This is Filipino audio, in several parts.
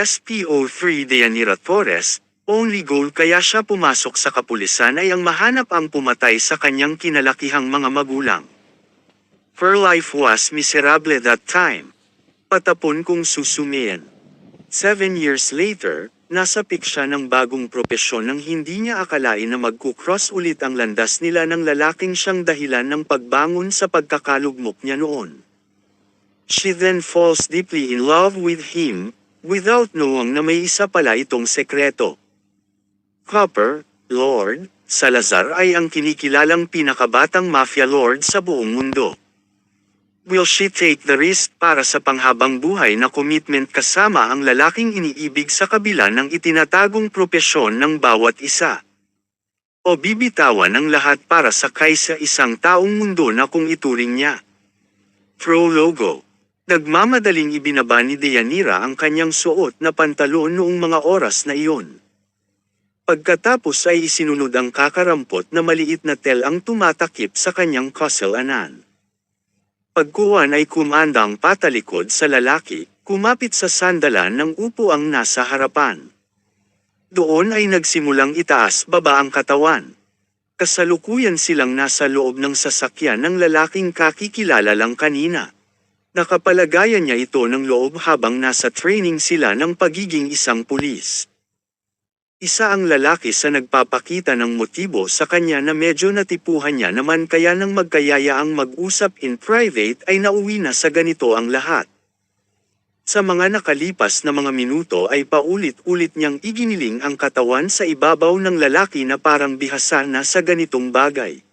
SPO3 Deyanira Torres, only goal kaya siya pumasok sa kapulisan ay ang mahanap ang pumatay sa kanyang kinalakihang mga magulang. Her life was miserable that time. Patapon kung susumian. 7 years later, nasa peak siya ng bagong propesyon nang hindi niya akalain na magkukross ulit ang landas nila ng lalaking siyang dahilan ng pagbangon sa pagkakalugmok niya noon. She then falls deeply in love with him, without knowing na may isa pala itong sekreto. Copper, Lord, Salazar ay ang kinikilalang pinakabatang mafia lord sa buong mundo. Will she take the risk para sa panghabang buhay na commitment kasama ang lalaking iniibig sa kabila ng itinatagong propesyon ng bawat isa? O bibitawan ang lahat para sakay sa isang taong mundo na kung ituring niya? Prologo. Nagmamadaling ibinaba ni Deyanira ang kanyang suot na pantalon noong mga oras na iyon. Pagkatapos ay isinunod ang kakarampot na maliit na tel ang tumatakip sa kanyang kasalanan. Pagkuhan ay kumandang patalikod sa lalaki, kumapit sa sandalan ng upo ang nasa harapan. Doon ay nagsimulang itaas baba ang katawan. Kasalukuyan silang nasa loob ng sasakyan ng lalaking kakikilala lang kanina. Nakapalagayan niya ito ng loob habang nasa training sila ng pagiging isang pulis. Isa ang lalaki sa nagpapakita ng motibo sa kanya na medyo natipuhan niya naman kaya nang magkayaya ang mag-usap in private ay nauwi na sa ganito ang lahat. Sa mga nakalipas na mga minuto ay paulit-ulit niyang iginiling ang katawan sa ibabaw ng lalaki na parang bihasa na sa ganitong bagay.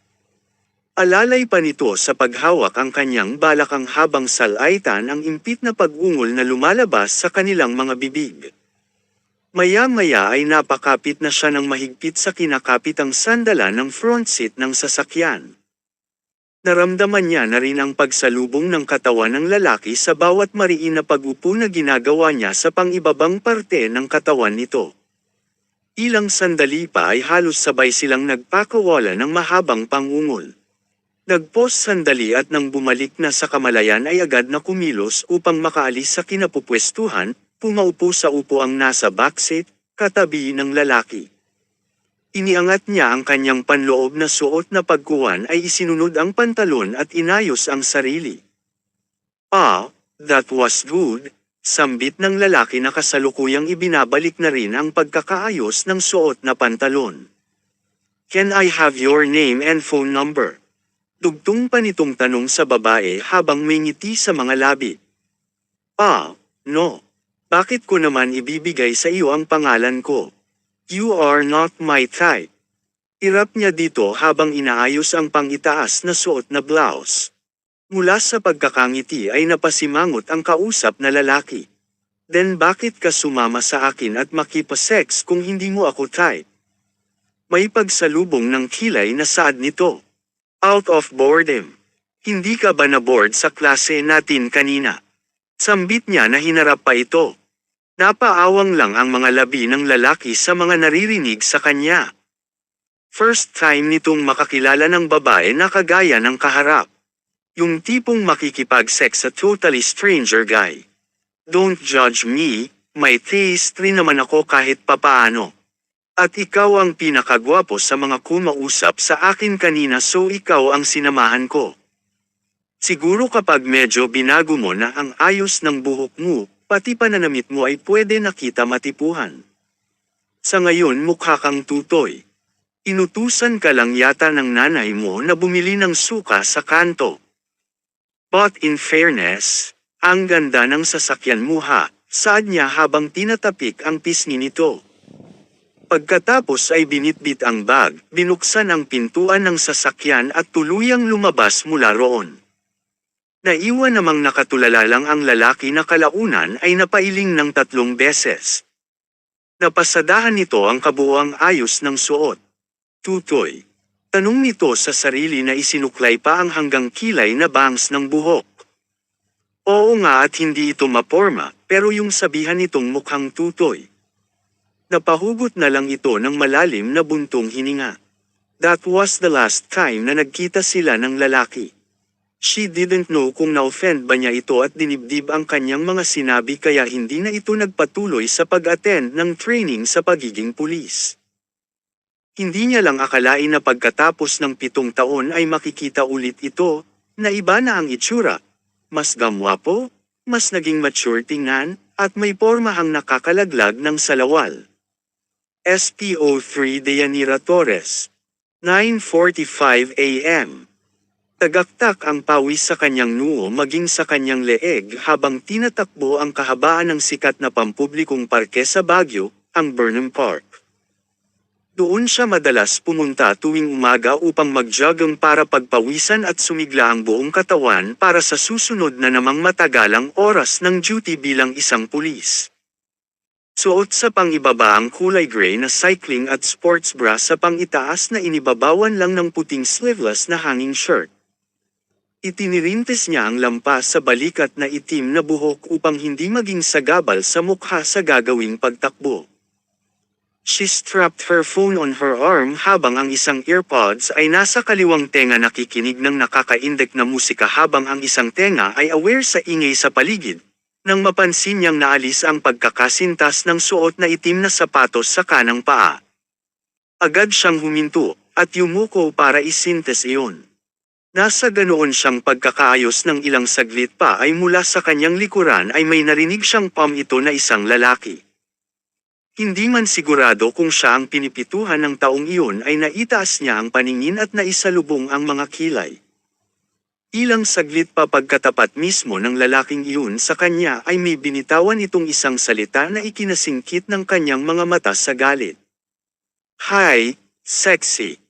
Alalay pa nito sa paghawak ang kanyang balakang habang salaitan ang impit na pag-ungol na lumalabas sa kanilang mga bibig. Maya-maya ay napakapit na siya ng mahigpit sa kinakapitang sandalan ng front seat ng sasakyan. Naramdaman niya na rin ang pagsalubong ng katawan ng lalaki sa bawat mariin na pag-upo na ginagawa niya sa pang-ibabang parte ng katawan nito. Ilang sandali pa ay halos sabay silang nagpakawala ng mahabang pangungol. Nagpos sandali at nang bumalik na sa kamalayan ay agad na kumilos upang makaalis sa kinapupwestuhan. Pumaupo sa upo ang nasa backseat, katabi ng lalaki. Iniangat niya ang kanyang panloob na suot na pagkuhan ay isinunod ang pantalon at inayos ang sarili. "Ah, that was good," sambit ng lalaki na kasalukuyang ibinabalik na rin ang pagkakaayos ng suot na pantalon. "Can I have your name and phone number?" Dugtong pa nitong tanong sa babae habang may ngiti sa mga labi. "Ah, no. Bakit ko naman ibibigay sa iyo ang pangalan ko? You are not my type." Irap niya dito habang inaayos ang pangitaas na suot na blouse. Mula sa pagkakangiti ay napasimangot ang kausap na lalaki. "Then bakit ka sumama sa akin at makipasex kung hindi mo ako type?" May pagsalubong ng kilay na saad nito. "Out of boredom. Hindi ka ba na-bored sa klase natin kanina?" Sambit niya na hinarap pa ito. Napaawang lang ang mga labi ng lalaki sa mga naririnig sa kanya. First time nitong makakilala ng babae na kagaya ng kaharap. Yung tipong makikipag-sex sa totally stranger guy. "Don't judge me, may taste rin naman ako kahit papaano. At ikaw ang pinakagwapo sa mga kumausap sa akin kanina so ikaw ang sinamahan ko. Siguro kapag medyo binago mo na ang ayos ng buhok mo, pati pananamit mo ay pwede nakita matipuhan. Sa ngayon mukha kang tutoy. Inutusan ka lang yata ng nanay mo na bumili ng suka sa kanto. But in fairness, ang ganda ng sasakyan mo ha," saad niya habang tinatapik ang pisngi nito. Pagkatapos ay binitbit ang bag, binuksan ang pintuan ng sasakyan at tuluyang lumabas mula roon. Naiwan namang nakatulala lang ang lalaki na kalaunan ay napailing ng 3 beses. Napasadahan nito ang kabuuang ayos ng suot. "Tutoy?" Tanong nito sa sarili na isinuklay pa ang hanggang kilay na bangs ng buhok. Oo nga at hindi ito maporma, pero yung sabihan nitong mukhang tutoy. Napahugot na lang ito ng malalim na buntong hininga. That was the last time na nagkita sila ng lalaki. She didn't know kung na-offend ba niya ito at dinibdib ang kanyang mga sinabi kaya hindi na ito nagpatuloy sa pag-attend ng training sa pagiging pulis. Hindi niya lang akalain na pagkatapos ng 7 taon ay makikita ulit ito, na iba na ang itsura. Mas gamwapo, mas naging mature tingnan, at may pormahang nakakalaglag ng salawal. SPO3 Deyanira Torres. 9:45 a.m. Tagaktak ang pawis sa kanyang noo maging sa kanyang leeg habang tinatakbo ang kahabaan ng sikat na pampublikong parke sa Baguio, ang Burnham Park. Doon siya madalas pumunta tuwing umaga upang mag-jogging para pagpawisan at sumigla ang buong katawan para sa susunod na namang matagalang oras ng duty bilang isang pulis. Suot sa pangibaba ang kulay gray na cycling at sports bra sa pangitaas na inibabawan lang ng puting sleeveless na hanging shirt. Itinirintes niya ang lampas sa balikat na itim na buhok upang hindi maging sagabal sa mukha sa gagawing pagtakbo. She strapped her phone on her arm habang ang isang earpods ay nasa kaliwang tenga nakikinig ng nakakaindek na musika habang ang isang tenga ay aware sa ingay sa paligid, nang mapansin niyang naalis ang pagkakasintas ng suot na itim na sapatos sa kanang paa. Agad siyang huminto, at yumuko para isintes iyon. Nasa ganoon siyang pagkakaayos ng ilang saglit pa ay mula sa kanyang likuran ay may narinig siyang ito na isang lalaki. Hindi man sigurado kung siya ang pinipituhan ng taong iyon ay naitaas niya ang paningin at naisalubong ang mga kilay. Ilang saglit pa pagkatapat mismo ng lalaking iyon sa kanya ay may binitawan itong isang salita na ikinasingkit ng kanyang mga mata sa galit. "Hi, sexy."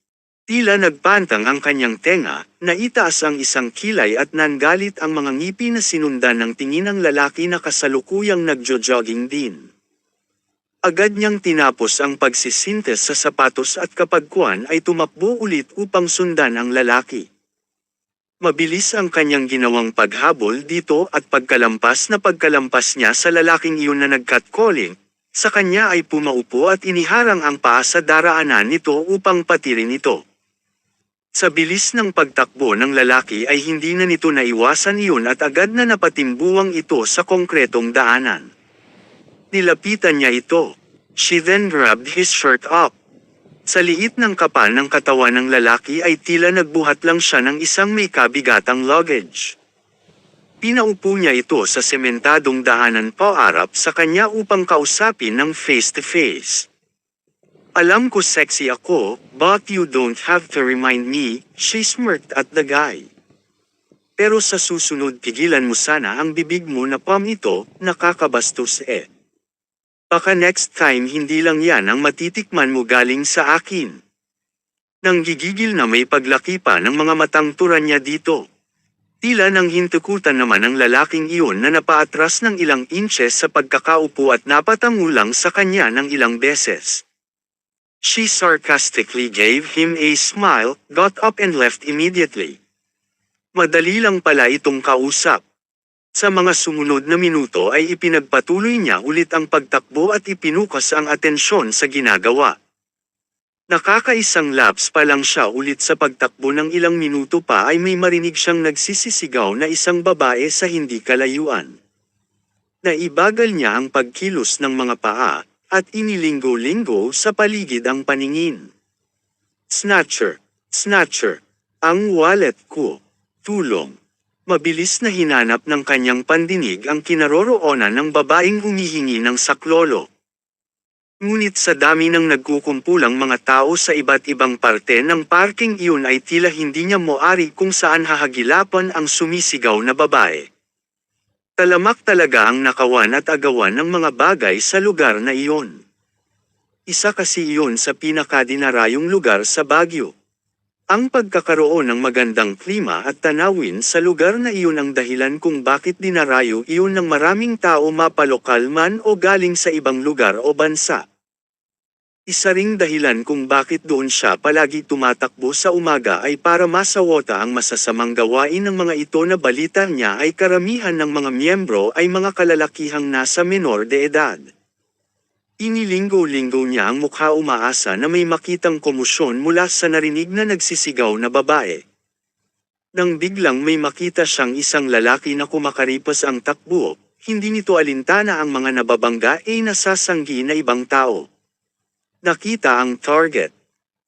Tila nagpantang ang kanyang tenga, naitaas ang isang kilay at nangalit ang mga ngipi na sinundan ng tingin ng lalaki na kasalukuyang nagjo-jogging din. Agad niyang tinapos ang pagsisintes sa sapatos at kapagkuan ay tumakbo ulit upang sundan ang lalaki. Mabilis ang kanyang ginawang paghabol dito at pagkalampas niya sa lalaking iyon na nag-catcalling, sa kanya ay pumaupo at iniharang ang paa sa daraanan nito upang patirin ito. Sa bilis ng pagtakbo ng lalaki ay hindi na nito naiwasan iyon at agad na napatimbuwang ito sa konkretong daanan. Nilapitan niya ito. She then grabbed his shirt up. Sa liit ng kapal ng katawan ng lalaki ay tila nagbuhat lang siya ng isang may kabigatang luggage. Pinaupo niya ito sa sementadong daanan paarap sa kanya upang kausapin ng face-to-face. "Alam ko sexy ako, but you don't have to remind me," she smirked at the guy. "Pero sa susunod pigilan mo sana ang bibig mo na ito, nakakabastos eh. Baka next time hindi lang yan ang matitikman mo galing sa akin." Nang gigigil na may paglaki pa ng mga matang turan niya dito. Tila nang hintukutan naman ang lalaking iyon na napaatras ng ilang inches sa pagkakaupo at napatangulang sa kanya ng ilang beses. She sarcastically gave him a smile, got up and left immediately. Madali lang pala itong kausap. Sa mga sumunod na minuto ay ipinagpatuloy niya ulit ang pagtakbo at ipinukas ang atensyon sa ginagawa. Nakakaisang laps pa lang siya ulit sa pagtakbo ng ilang minuto pa ay may marinig siyang nagsisisigaw na isang babae sa hindi kalayuan. Naibagal niya ang pagkilos ng mga paa, at inilinggo-linggo sa paligid ang paningin. "Snatcher! Snatcher! Ang wallet ko! Tulong!" Mabilis na hinanap ng kanyang pandinig ang kinaroroonan ng babaeng humihingi ng saklolo. Ngunit sa dami ng nagkukumpulang mga tao sa iba't ibang parte ng parking iyon ay tila hindi niya moari kung saan hahagilapan ang sumisigaw na babae. Talamak talaga ang nakawan at agawan ng mga bagay sa lugar na iyon. Isa kasi iyon sa pinakadinarayong lugar sa Baguio. Ang pagkakaroon ng magandang klima at tanawin sa lugar na iyon ang dahilan kung bakit dinarayo iyon ng maraming tao mapalokal man o galing sa ibang lugar o bansa. Isa ring dahilan kung bakit doon siya palagi tumatakbo sa umaga ay para masawota ang masasamang gawain ng mga ito na balita niya ay karamihan ng mga miyembro ay mga kalalakihang nasa menor de edad. Inilinggo-linggo niya ang mukha umaasa na may makitang komosyon mula sa narinig na nagsisigaw na babae. Nang biglang may makita siyang isang lalaki na kumakaripas ang takbo, hindi nito alintana ang mga nababangga ay nasasanggi na ibang tao. Nakita ang target.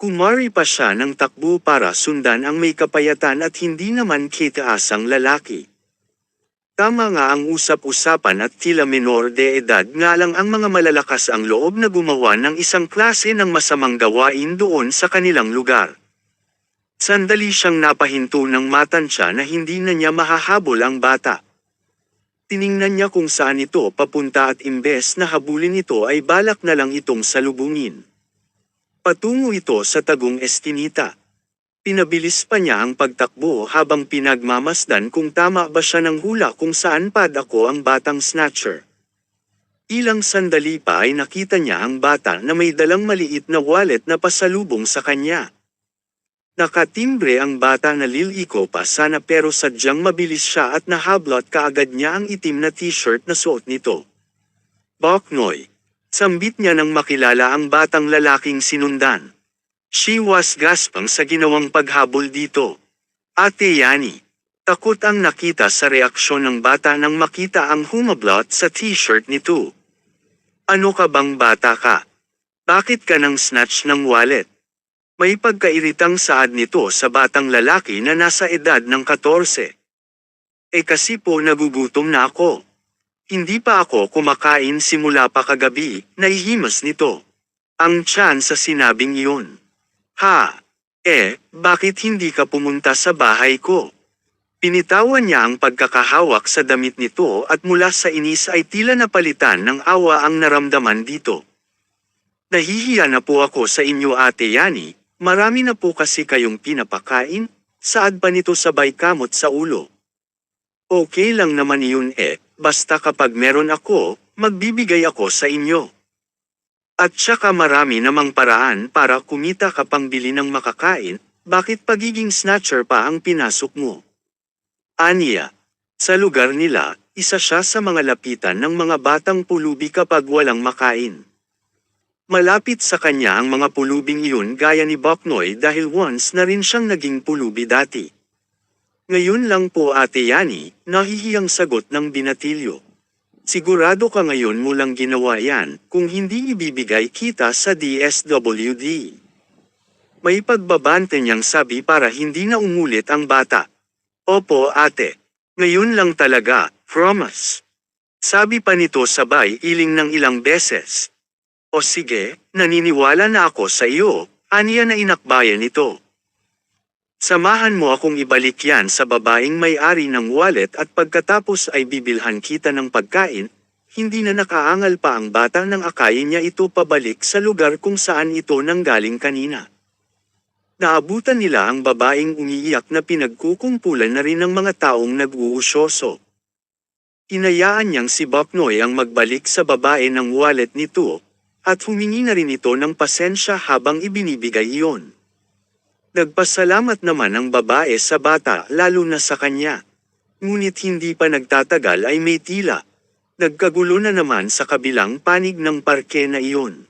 Kumari pa siya ng takbo para sundan ang may kapayatan at hindi naman kitaasang lalaki. Tama nga ang usap-usapan at tila menor de edad nga lang ang mga malalakas ang loob na gumawa ng isang klase ng masamang gawain doon sa kanilang lugar. Sandali siyang napahinto ng matansya na hindi na niya mahahabol ang bata. Tiningnan niya kung saan ito papunta at imbes na habulin ito ay balak na lang itong salubungin. Patungo ito sa Tagong Eskinita. Pinabilis pa niya ang pagtakbo habang pinagmamasdan kung tama ba siya ng hula kung saan padako ang batang snatcher. Ilang sandali pa ay nakita niya ang bata na may dalang maliit na wallet na pasalubong sa kanya. Nakatimbre ang bata na liliko pa sana pero sadyang mabilis siya at nahablot kaagad niya ang itim na t-shirt na suot nito. Boknoy. Sambit niya nang makilala ang batang lalaking sinundan. She was gaspang sa ginawang paghabol dito. Ate Yani. Takot ang nakita sa reaksyon ng bata nang makita ang humablot sa t-shirt nito. Ano ka bang bata ka? Bakit ka nang snatch ng wallet? May pagkairitang saad nito sa batang lalaki na nasa edad ng 14. Kasi po nagugutom na ako. Hindi pa ako kumakain simula pa kagabi, nahihimas nito. Ang tiyan sa sinabing iyon. Ha? Bakit hindi ka pumunta sa bahay ko? Pinitawan niya ang pagkakahawak sa damit nito at mula sa inis ay tila napalitan ng awa ang naramdaman dito. Nahihiya na po ako sa inyo Ate Yani, marami na po kasi kayong pinapakain, saad pa nito sabay kamot sa ulo. Okay lang naman yun basta kapag meron ako, magbibigay ako sa inyo. At saka marami namang paraan para kumita ka pang bili ng makakain, bakit pagiging snatcher pa ang pinasok mo? Aniya. Sa lugar nila, isa siya sa mga lapitan ng mga batang pulubi kapag walang makain. Malapit sa kanya ang mga pulubing iyon gaya ni Boknoy dahil once na rin siyang naging pulubi dati. Ngayon lang po Ate Yani, nahihiyang sagot ng binatilyo. Sigurado ka ngayon mo lang ginawa yan, kung hindi ibibigay kita sa DSWD. May pagbabante niyang sabi para hindi na umulit ang bata. Opo ate, ngayon lang talaga, promise. Sabi pa nito sabay iling ng ilang beses. O sige, naniniwala na ako sa iyo, aniya na inakbayan nito. Samahan mo akong ibalik yan sa babaeng may-ari ng wallet at pagkatapos ay bibilhan kita ng pagkain, hindi na nakaangal pa ang bata nang akayin niya ito pabalik sa lugar kung saan ito nanggaling kanina. Naabutan nila ang babaeng umiiyak na pinagkukumpulan na rin ng mga taong nag-uusyoso. Hinayaan niyang si Boknoy ang magbalik sa babae ng wallet nito, at humingi na rin ito ng pasensya habang ibinibigay iyon. Nagpasalamat naman ang babae sa bata lalo na sa kanya. Ngunit hindi pa nagtatagal ay may tila. Nagkagulo na naman sa kabilang panig ng parke na iyon.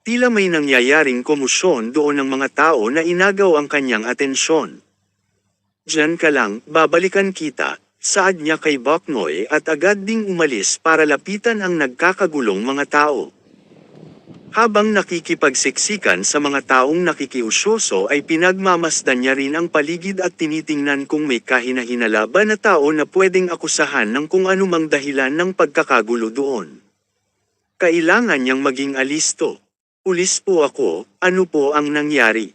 Tila may nangyayaring komosyon doon ng mga tao na inagaw ang kanyang atensyon. Diyan ka lang, babalikan kita, saad niya kay Boknoy at agad ding umalis para lapitan ang nagkakagulong mga tao. Habang nakikipagsiksikan sa mga taong nakikiusyoso ay pinagmamasdan niya rin ang paligid at tinitingnan kung may kahina-hinala ba na tao na pwedeng akusahan ng kung anumang dahilan ng pagkakagulo doon. Kailangan niyang maging alisto. Pulis po ako, ano po ang nangyari?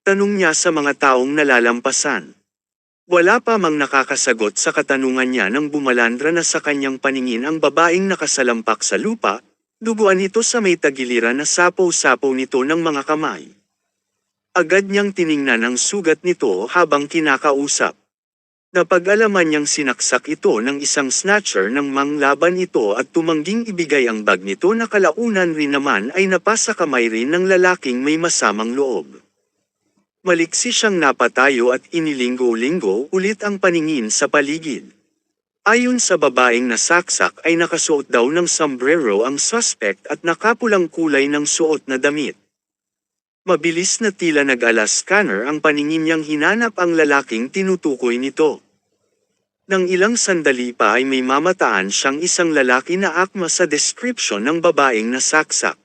Tanong niya sa mga taong nalalampasan. Wala pa mang nakakasagot sa katanungan niya nang bumalandra na sa kanyang paningin ang babaeng nakasalampak sa lupa. Duguan ito sa may tagiliran na sapaw-sapaw nito ng mga kamay. Agad niyang tiningnan ang sugat nito habang kinakausap. Napag-alaman niyang sinaksak ito ng isang snatcher ng manglaban ito at tumangging ibigay ang bag nito na kalaunan rin naman ay napasa kamay rin ng lalaking may masamang loob. Maliksi siyang napatayo at inilinggo-linggo ulit ang paningin sa paligid. Ayon sa babaeng nasaksak ay nakasuot daw ng sombrero ang suspect at nakapulang kulay ng suot na damit. Mabilis na tila nag-alas scanner ang paningin niyang hinanap ang lalaking tinutukoy nito. Nang ilang sandali pa ay may mamataan siyang isang lalaki na akma sa description ng babaeng nasaksak.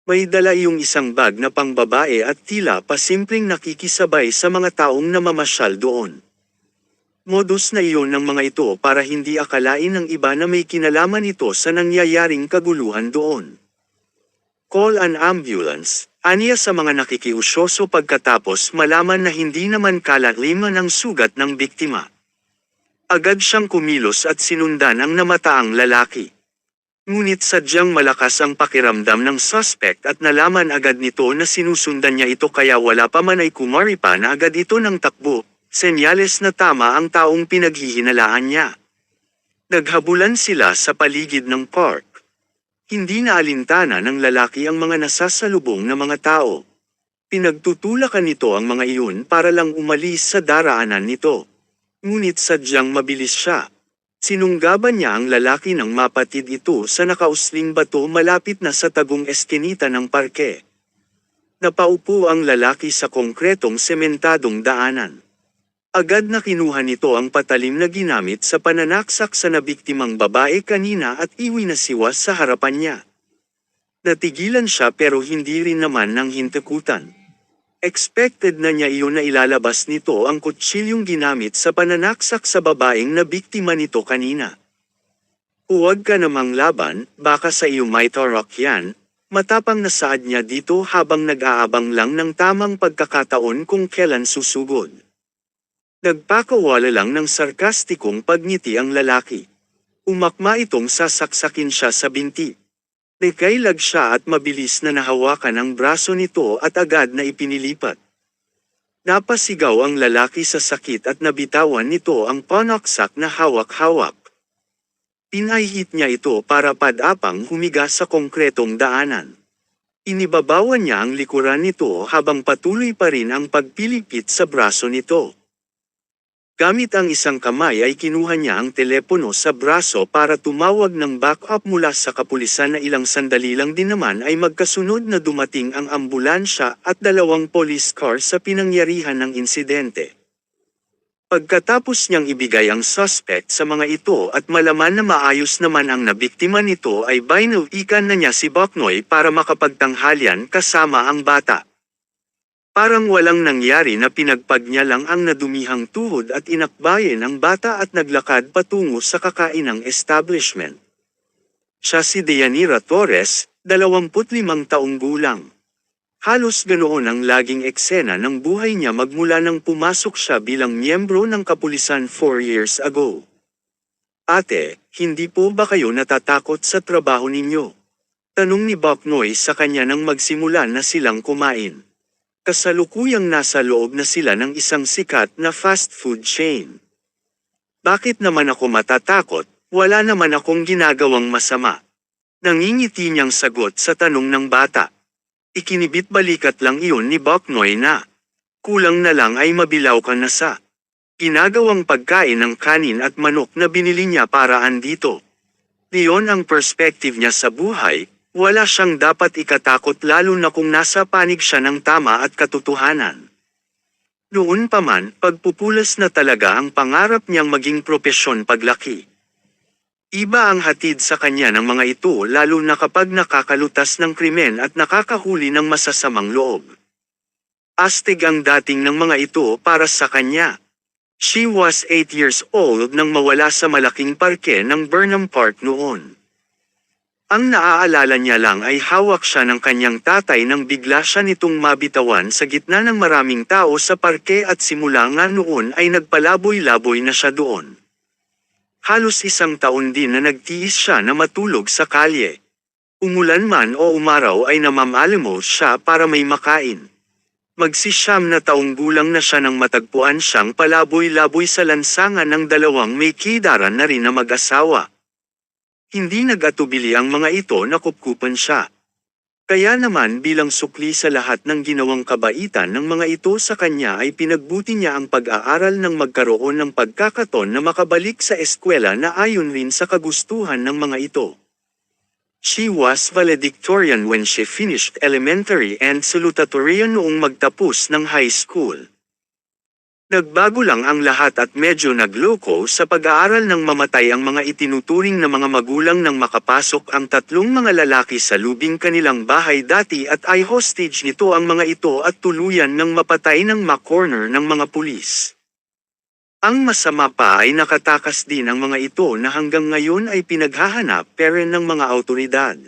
May dala yung isang bag na pangbabae at tila pa simpleng nakikisabay sa mga taong namamasyal doon. Modus na iyon ng mga ito para hindi akalain ng iba na may kinalaman ito sa nangyayaring kaguluhan doon. Call an ambulance, aniya sa mga nakikiusyoso pagkatapos malaman na hindi naman kalaliman ang sugat ng biktima. Agad siyang kumilos at sinundan ang namataang lalaki. Ngunit sadyang malakas ang pakiramdam ng suspect at nalaman agad nito na sinusundan niya ito kaya wala pa man ay kumari pa na agad ito ng takbo, senyales na tama ang taong pinaghihinalaan niya. Naghabulan sila sa paligid ng park. Hindi na alintana ng lalaki ang mga nasasalubong na mga tao. Pinagtutulakan nito ang mga iyon para lang umalis sa daraanan nito. Ngunit sadyang mabilis siya. Sinunggaban niya ang lalaki nang mapatid ito sa nakausling bato malapit na sa tagong eskinita ng parke. Napaupo ang lalaki sa konkretong sementadong daanan. Agad na kinuha nito ang patalim na ginamit sa pananaksak sa nabiktimang babae kanina at iwinasiwas sa harapan niya. Natigilan siya pero hindi rin naman nang hintikutan. Expected na niya iyon na ilalabas nito ang kutsilyong ginamit sa pananaksak sa babaeng nabiktima nito kanina. Huwag ka namang laban, baka sa iyo may tarok yan, matapang na saad niya dito habang nag-aabang lang ng tamang pagkakataon kung kailan susugod. Nagpakawala lang ng sarkastikong pagngiti ang lalaki. Umakma itong sasaksakin siya sa binti. Nakailag siya at mabilis na nahawakan ang braso nito at agad na ipinilipat. Napasigaw ang lalaki sa sakit at nabitawan nito ang panaksak na hawak-hawak. Pinahihit niya ito para padapang humiga sa konkretong daanan. Inibabawan niya ang likuran nito habang patuloy pa rin ang pagpilipit sa braso nito. Gamit ang isang kamay ay kinuha niya ang telepono sa braso para tumawag ng backup mula sa kapulisan na ilang sandali lang din naman ay magkasunod na dumating ang ambulansya at 2 police car sa pinangyarihan ng insidente. Pagkatapos niyang ibigay ang suspect sa mga ito at malaman na maayos naman ang nabiktima nito ay binalikan na niya si Boknoy para makapagtanghalian kasama ang bata. Parang walang nangyari na pinagpag niya lang ang nadumihang tuhod at inakbayin ang bata at naglakad patungo sa kakainang establishment. Siya si Deyanira Torres, 25 taong gulang. Halos ganoon ang laging eksena ng buhay niya magmula nang pumasok siya bilang miyembro ng kapulisan 4 years ago. Ate, hindi po ba kayo natatakot sa trabaho ninyo? Tanong ni Boknoy sa kanya nang magsimula na silang kumain. Kasalukuyang nasa loob na sila ng isang sikat na fast food chain. Bakit naman ako matatakot? Wala naman akong ginagawang masama. Nangingiti niyang sagot sa tanong ng bata. Ikinibit balikat lang iyon ni Boknoy na. Kulang na lang ay mabilaw ka na sa ginagawang pagkain ng kanin at manok na binili niya para andito. Diyon ang perspective niya sa buhay. Wala siyang dapat ikatakot lalo na kung nasa panig siya ng tama at katotohanan. Noon pa man, pagpupulas na talaga ang pangarap niyang maging propesyon paglaki. Iba ang hatid sa kanya ng mga ito lalo na kapag nakakalutas ng krimen at nakakahuli ng masasamang loob. Astig ang dating ng mga ito para sa kanya. She was 8 years old nang mawala sa malaking parke ng Burnham Park noon. Ang naaalala niya lang ay hawak siya ng kanyang tatay nang bigla siya nitong mabitawan sa gitna ng maraming tao sa parke at simula nga noon ay nagpalaboy-laboy na siya doon. Halos 1 taon din na nagtiis siya na matulog sa kalye. Umulan man o umaraw ay namamalimos siya para may makain. Magsisyam na taong gulang na siya nang matagpuan siyang palaboy-laboy sa lansangan ng 2 may kidaran na rin na mag-asawa. Hindi nag-atubili ang mga ito na kupkupan siya. Kaya naman bilang sukli sa lahat ng ginawang kabaitan ng mga ito sa kanya ay pinagbuti niya ang pag-aaral ng magkaroon ng pagkakataon na makabalik sa eskwela na ayon rin sa kagustuhan ng mga ito. She was valedictorian when she finished elementary and salutatorian noong magtapos ng high school. Nagbago lang ang lahat at medyo nagloko sa pag-aaral nang mamatay ang mga itinuturing na mga magulang nang makapasok ang tatlong mga lalaki sa lubing kanilang bahay dati at ay hostage nito ang mga ito at tuluyan ng mapatay ng ma-corner ng mga pulis. Ang masama pa ay nakatakas din ang mga ito na hanggang ngayon ay pinaghahanap pero ng mga awtoridad.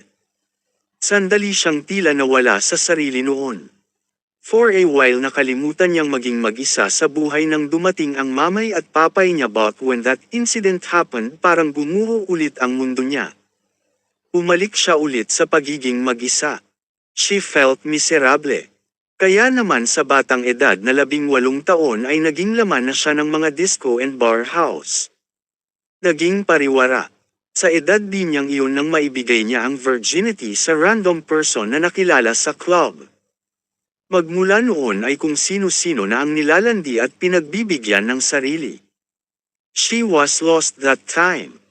Sandali siyang tila nawala sa sarili noon. For a while nakalimutan niyang maging mag-isa sa buhay nang dumating ang mamay at papay niya but when that incident happened parang gumuho ulit ang mundo niya. Umalik siya ulit sa pagiging mag-isa. She felt miserable. Kaya naman sa batang edad na 18 taon ay naging laman na siya ng mga disco and bar house. Naging pariwara. Sa edad din niyang iyon nang maibigay niya ang virginity sa random person na nakilala sa club. Magmula noon ay kung sino-sino na ang nilalandi at pinagbibigyan ng sarili. She was lost that time.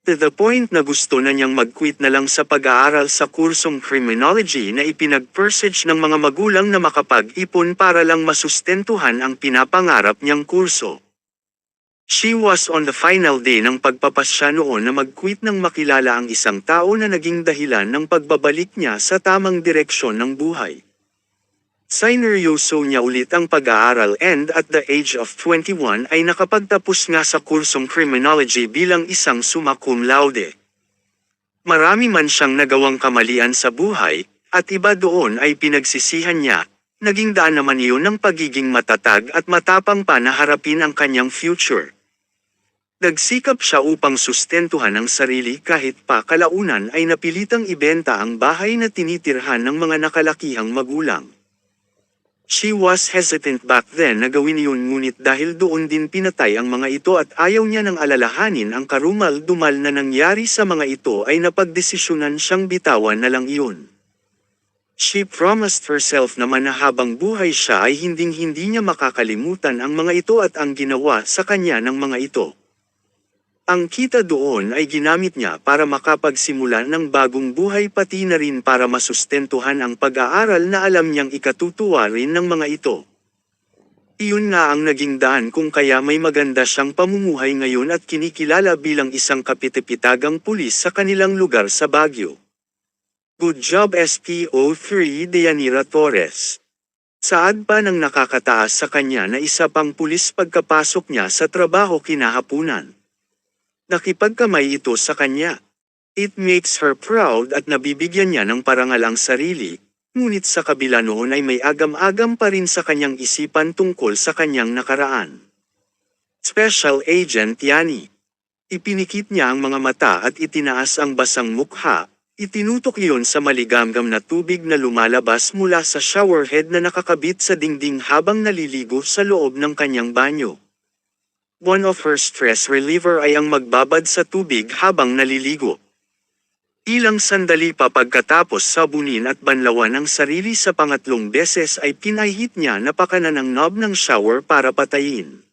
To the point na gusto na niyang mag-quit na lang sa pag-aaral sa kursong criminology na ipinag-presage ng mga magulang na makapag-ipon para lang masustentuhan ang pinapangarap niyang kurso. She was on the final day ng pagpapasya noon na mag-quit nang makilala ang isang tao na naging dahilan ng pagbabalik niya sa tamang direksyon ng buhay. Sineryoso niya ulit ang pag-aaral and at the age of 21 ay nakapagtapos nga sa kursong criminology bilang isang summa cum laude. Marami man siyang nagawang kamalian sa buhay, at iba doon ay pinagsisihan niya, naging daan naman iyon ng pagiging matatag at matapang pa na harapin ang kanyang future. Nagsikap siya upang sustentuhan ang sarili kahit pa kalaunan ay napilitang ibenta ang bahay na tinitirhan ng mga nakalakihang magulang. She was hesitant back then na gawin iyon ngunit dahil doon din pinatay ang mga ito at ayaw niya nang alalahanin ang karumal-dumal na nangyari sa mga ito ay napagdesisyonan siyang bitawan na lang iyon. She promised herself naman na habang buhay siya ay hinding-hindi niya makakalimutan ang mga ito at ang ginawa sa kanya ng mga ito. Ang kita doon ay ginamit niya para makapagsimula ng bagong buhay pati na rin para masustentuhan ang pag-aaral na alam niyang ikatutuwa rin ng mga ito. Iyon nga ang naging daan kung kaya may maganda siyang pamumuhay ngayon at kinikilala bilang isang kapitipitagang pulis sa kanilang lugar sa Baguio. Good job SPO3 Deyanira Torres. Saad pa ng nakakataas sa kanya na isa pang pulis pagkapasok niya sa trabaho kinahapunan. Nakipagkamay ito sa kanya. It makes her proud at nabibigyan niya ng parangal ang sarili, ngunit sa kabila noon ay may agam-agam pa rin sa kanyang isipan tungkol sa kanyang nakaraan. Special Agent Yani. Ipinikit niya ang mga mata at itinaas ang basang mukha, itinutok iyon sa maligamgam na tubig na lumalabas mula sa showerhead na nakakabit sa dingding habang naliligo sa loob ng kanyang banyo. One of her stress reliever ay ang magbabad sa tubig habang naliligo. Ilang sandali pa pagkatapos sabunin at banlawan ang sarili sa pangatlong beses ay pinahit niya na pakanan ang knob ng shower para patayin.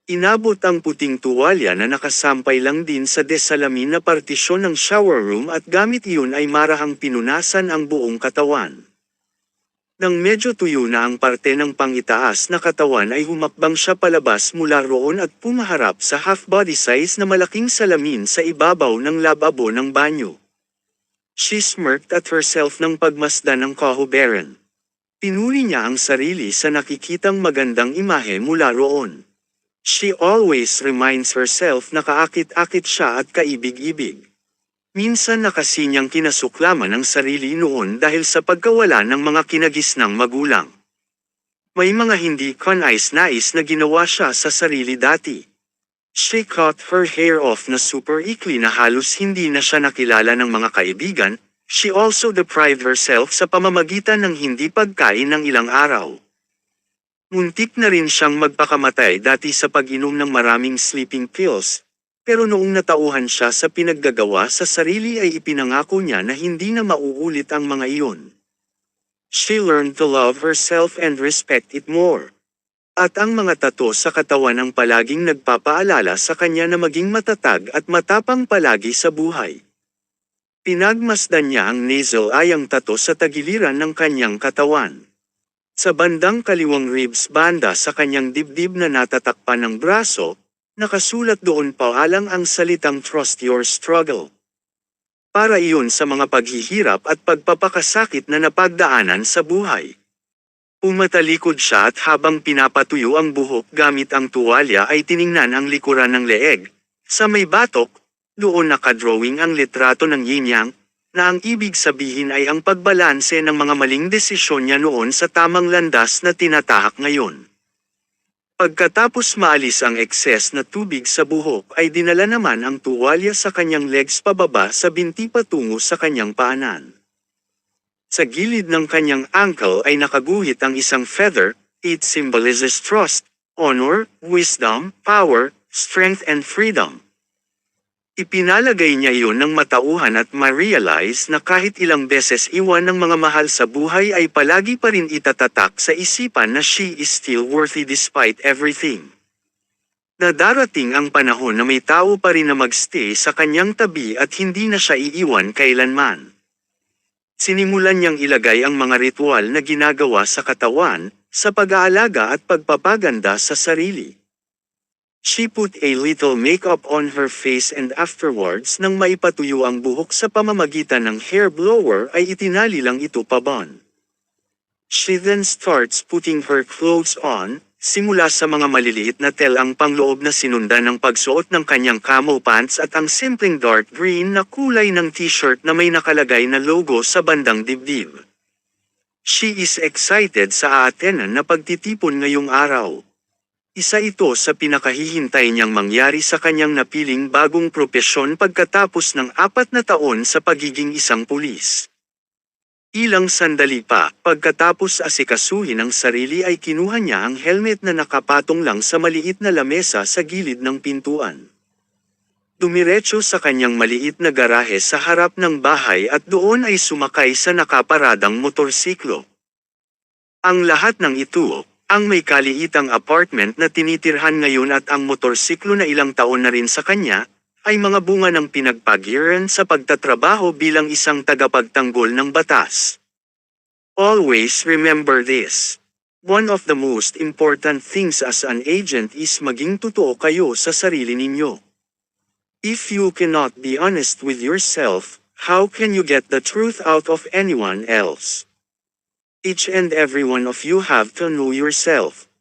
Inabot ang puting tuwalya na nakasampay lang din sa desalamin na partisyon ng shower room at gamit iyon ay marahang pinunasan ang buong katawan. Nang medyo tuyo na ang parte ng pangitaas na katawan ay humakbang siya palabas mula roon at pumaharap sa half-body size na malaking salamin sa ibabaw ng lababo ng banyo. She smirked at herself nang pagmasdan ng kahuberan. Pinuri niya ang sarili sa nakikitang magandang imahe mula roon. She always reminds herself na kaakit-akit siya at kaibig-ibig. Minsan na kasi niyang kinasuklaman ang sarili noon dahil sa pagkawala ng mga kinagisnang magulang. May mga hindi kanais-nais na ginawa siya sa sarili dati. She cut her hair off na super ikli na halos hindi na siya nakilala ng mga kaibigan. She also deprived herself sa pamamagitan ng hindi pagkain ng ilang araw. Muntik na rin siyang magpakamatay dati sa pag-inom ng maraming sleeping pills. Pero noong natauhan siya sa pinaggagawa sa sarili ay ipinangako niya na hindi na mauulit ang mga iyon. She learned to love herself and respect it more. At ang mga tato sa katawan ang palaging nagpapaalala sa kanya na maging matatag at matapang palagi sa buhay. Pinagmasdan niya ang nasal ayang tato sa tagiliran ng kanyang katawan. Sa bandang kaliwang ribs banda sa kanyang dibdib na natatakpan ng braso, nakasulat doon paalang ang salitang "Trust your struggle." Para iyon sa mga paghihirap at pagpapakasakit na napagdaanan sa buhay. Umatalikod siya at habang pinapatuyo ang buhok gamit ang tuwalya ay tiningnan ang likuran ng leeg. Sa may batok, doon nakadrawing ang litrato ng yin-yang, na ang ibig sabihin ay ang pagbalanse ng mga maling desisyon niya noon sa tamang landas na tinatahak ngayon. Pagkatapos maalis ang ekses na tubig sa buhok ay dinala naman ang tuwalya sa kanyang legs pababa sa binti patungo sa kanyang paanan. Sa gilid ng kanyang ankle ay nakaguhit ang isang feather. It symbolizes trust, honor, wisdom, power, strength and freedom. Ipinalagay niya iyon ng matauhan at ma-realize na kahit ilang beses iwan ng mga mahal sa buhay ay palagi pa rin itatatak sa isipan na she is still worthy despite everything. Na darating ang panahon na may tao pa rin na magstay sa kanyang tabi at hindi na siya iiwan kailanman. Sinimulan niyang ilagay ang mga ritual na ginagawa sa katawan, sa pag-aalaga at pagpapaganda sa sarili. She put a little makeup on her face and afterwards nang maipatuyo ang buhok sa pamamagitan ng hair blower ay itinali lang ito pabon. She then starts putting her clothes on, simula sa mga maliliit na telang pangloob na sinundan ng pagsuot ng kanyang camo pants at ang simpleng dark green na kulay ng t-shirt na may nakalagay na logo sa bandang dibdib. She is excited sa aatenan na pagtitipon ngayong araw. Isa ito sa pinakahihintay niyang mangyari sa kanyang napiling bagong propesyon pagkatapos ng 4 na taon sa pagiging isang pulis. Ilang sandali pa, pagkatapos asikasuhin ang sarili ay kinuha niya ang helmet na nakapatong lang sa maliit na lamesa sa gilid ng pintuan. Dumiretso sa kanyang maliit na garahe sa harap ng bahay at doon ay sumakay sa nakaparadang motorsiklo. Ang lahat ng ito, ang may kaliitang apartment na tinitirhan ngayon at ang motorsiklo na ilang taon na rin sa kanya, ay mga bunga ng pinagpagiran sa pagtatrabaho bilang isang tagapagtanggol ng batas. Always remember this. One of the most important things as an agent is maging totoo kayo sa sarili ninyo. If you cannot be honest with yourself, how can you get the truth out of anyone else? Each and every one of you have to know yourself.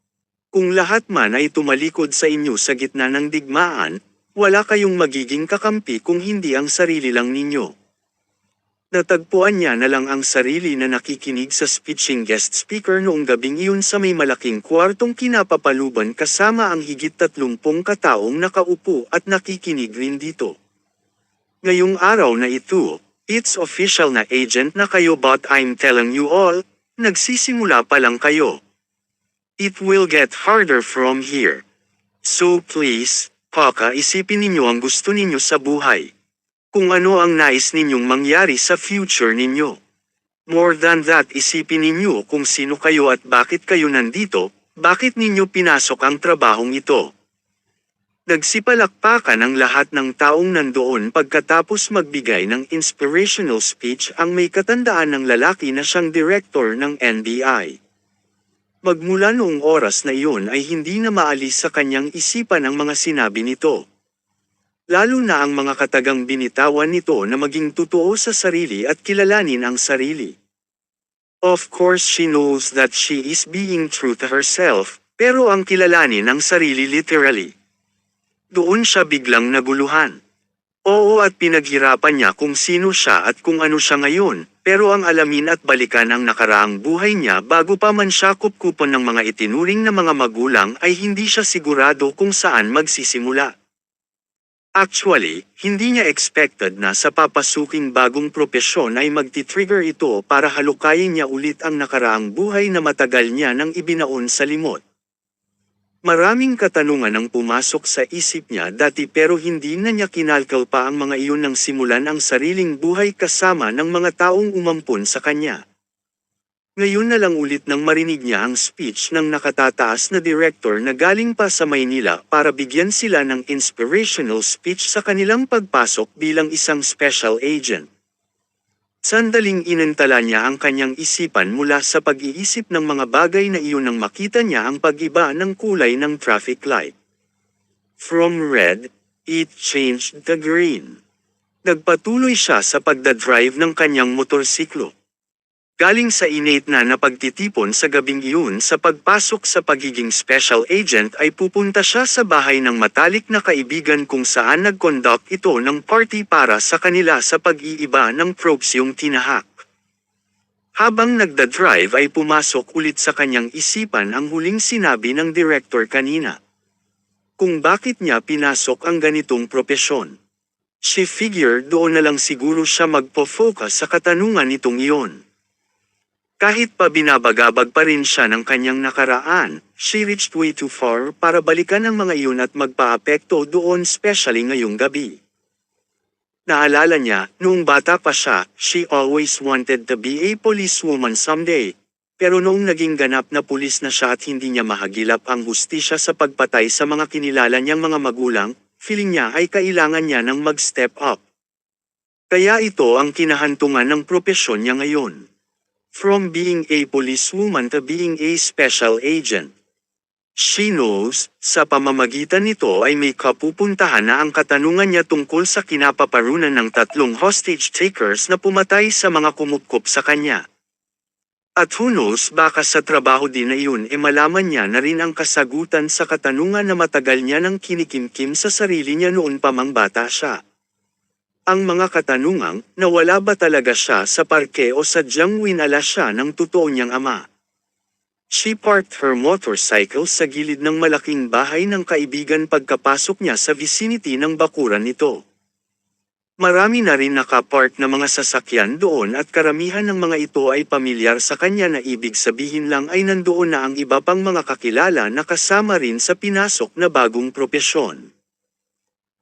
Kung lahat man ay tumalikod sa inyo sa gitna ng digmaan, wala kayong magiging kakampi kung hindi ang sarili lang ninyo. Natagpuan niya na lang ang sarili na nakikinig sa speeching guest speaker noong gabing iyon sa may malaking kwartong kinapapaluban kasama ang higit 30 kataong nakaupo at nakikinig rin dito. Ngayong araw na ito, it's official na agent na kayo but I'm telling you all, nagsisimula pa lang kayo. It will get harder from here. So please, isipin ninyo ang gusto ninyo sa buhay. Kung ano ang nais ninyong mangyari sa future ninyo. More than that, isipin ninyo kung sino kayo at bakit kayo nandito, bakit ninyo pinasok ang trabahong ito. Nagsipalakpakan ang lahat ng taong nandoon pagkatapos magbigay ng inspirational speech ang may katandaan ng lalaki na siyang director ng NBI. Magmula noong oras na iyon ay hindi na maalis sa kanyang isipan ang mga sinabi nito. Lalo na ang mga katagang binitawan nito na maging totoo sa sarili at kilalanin ang sarili. Of course she knows that she is being true to herself, pero ang kilalanin ang sarili literally. Doon siya biglang naguluhan. Oo at pinaghirapan niya kung sino siya at kung ano siya ngayon, pero ang alamin at balikan ang nakaraang buhay niya bago pa man siya kupkupan ng mga itinuring na mga magulang ay hindi siya sigurado kung saan magsisimula. Actually, hindi niya expected na sa papasuking bagong propesyon ay magti-trigger ito para halukayin niya ulit ang nakaraang buhay na matagal niya nang ibinaon sa limot. Maraming katanungan ang pumasok sa isip niya dati pero hindi na niya kinalkal pa ang mga iyon nang simulan ang sariling buhay kasama ng mga taong umampon sa kanya. Ngayon na lang ulit nang marinig niya ang speech ng nakatataas na director na galing pa sa Maynila para bigyan sila ng inspirational speech sa kanilang pagpasok bilang isang special agent. Sandaling inantala niya ang kanyang isipan mula sa pag-iisip ng mga bagay na iyon nang makita niya ang pag-iba ng kulay ng traffic light. From red, it changed to green. Nagpatuloy siya sa pagdadrive ng kanyang motorsiklo. Galing sa innate na pagtitipon sa gabing iyon sa pagpasok sa pagiging special agent ay pupunta siya sa bahay ng matalik na kaibigan kung saan nag-conduct ito ng party para sa kanila sa pag-iiba ng probes yung tinahak. Habang nagdadrive ay pumasok ulit sa kanyang isipan ang huling sinabi ng director kanina. Kung bakit niya pinasok ang ganitong propesyon. She figured doon na lang siguro siya magpo-focus sa katanungan nitong iyon. Kahit pa binabagabag pa rin siya ng kanyang nakaraan, she reached way too far para balikan ang mga iyon at magpaapekto doon especially ngayong gabi. Naalala niya, noong bata pa siya, she always wanted to be a policewoman someday. Pero noong naging ganap na pulis na siya at hindi niya mahagilap ang hustisya sa pagpatay sa mga kinilala niyang mga magulang, feeling niya ay kailangan niya ng mag-step up. Kaya ito ang kinahantungan ng propesyon niya ngayon. From being a policewoman to being a special agent. She knows, sa pamamagitan nito ay may kapupuntahan na ang katanungan niya tungkol sa kinapaparunan ng 3 hostage takers na pumatay sa mga kumupkop sa kanya. At who knows baka sa trabaho din na iyon malaman niya na rin ang kasagutan sa katanungan na matagal niya nang kinikimkim sa sarili niya noon pa mang bata siya. Ang mga katanungang, nawala ba talaga siya sa parke o sadyang winala siya ng totoo niyang ama? She parked her motorcycle sa gilid ng malaking bahay ng kaibigan pagkapasok niya sa vicinity ng bakuran nito. Marami na rin nakapark na mga sasakyan doon at karamihan ng mga ito ay pamilyar sa kanya na ibig sabihin lang ay nandoon na ang iba pang mga kakilala na kasama rin sa pinasok na bagong propesyon.